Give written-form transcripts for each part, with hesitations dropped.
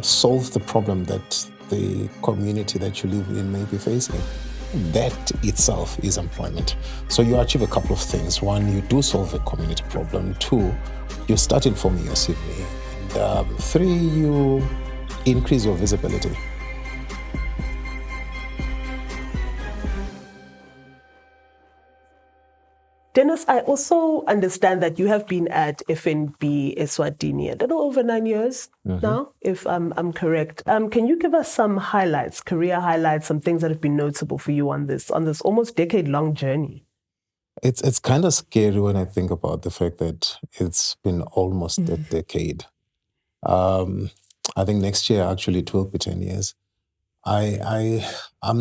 solve the problem that the community that you live in may be facing. That itself is employment. So you achieve a couple of things. One, you do solve a community problem. Two, you start informing your CV. And three, you increase your visibility. Dennis, I also understand that you have been at FNB Eswatini a little over 9 years now, if I'm correct. Can you give us some highlights, career highlights, some things that have been notable for you on this almost decade-long journey? It's kind of scary when I think about the fact that it's been almost a decade. I think next year actually it will be 10 years. I'm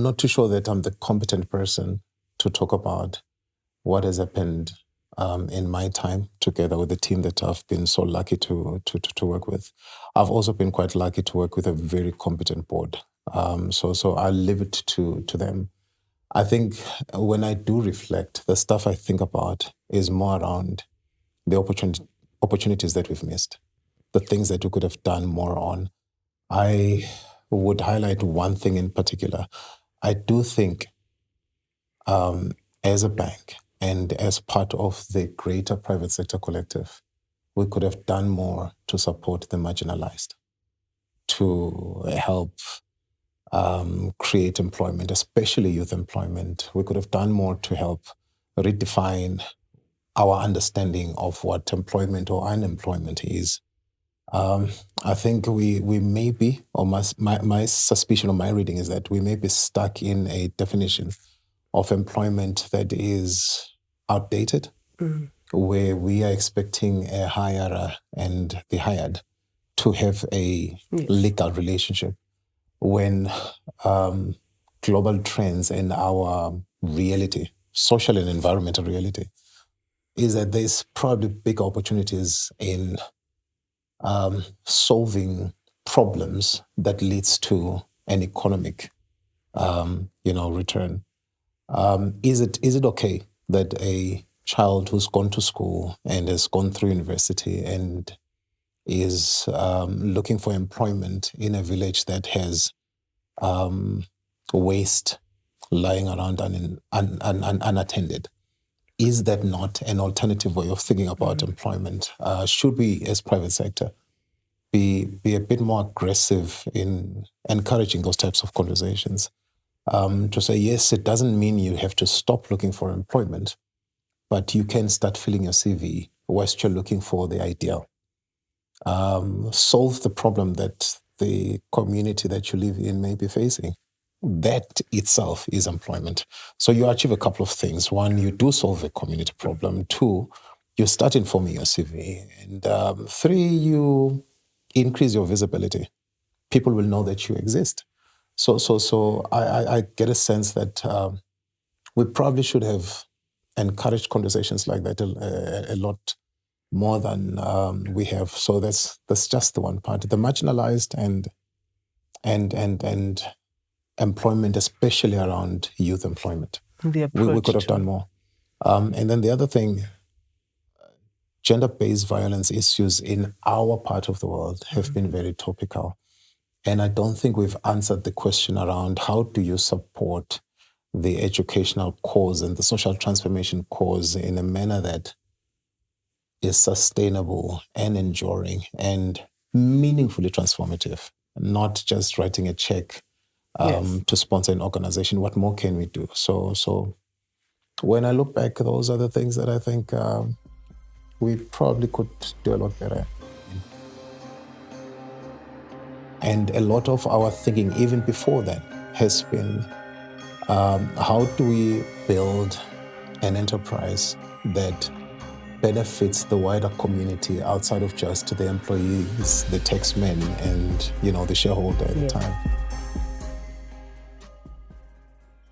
not too sure that I'm the competent person to talk about what has happened in my time together with the team that I've been so lucky to work with. I've also been quite lucky to work with a very competent board. So I'll leave it to them. I think when I do reflect, the stuff I think about is more around the opportunities that we've missed, the things that we could have done more on. I would highlight one thing in particular. I do think as a bank and as part of the greater private sector collective, we could have done more to support the marginalized, to help create employment, especially youth employment. We could have done more to help redefine our understanding of what employment or unemployment is. I think we may be, or my suspicion or my reading is that we may be stuck in a definition of employment that is outdated, where we are expecting a hirer and the hired to have a legal relationship, when global trends and our reality, social and environmental reality, is that there's probably big opportunities in solving problems that leads to an economic, return. Is it okay that a child who's gone to school and has gone through university and is looking for employment in a village that has waste lying around unattended? Is that not an alternative way of thinking about employment? Should we, as private sector, be a bit more aggressive in encouraging those types of conversations? To say, yes, it doesn't mean you have to stop looking for employment, but you can start filling your CV whilst you're looking for the ideal. Solve the problem that the community that you live in may be facing. That itself is employment. So you achieve a couple of things. One, you do solve a community problem. Two, you start informing your CV. And three, you increase your visibility. People will know that you exist. So I get a sense that we probably should have encouraged conversations like that a lot more than we have. So that's just the one part. The marginalized and employment, especially around youth employment. We could have done more. And then the other thing, gender-based violence issues in our part of the world have been very topical. And I don't think we've answered the question around how do you support the educational cause and the social transformation cause in a manner that is sustainable and enduring and meaningfully transformative, not just writing a check to sponsor an organization. What more can we do? So when I look back, those are the things that I think we probably could do a lot better. And a lot of our thinking, even before that, has been how do we build an enterprise that benefits the wider community outside of just the employees, the taxmen, and the shareholder at the time.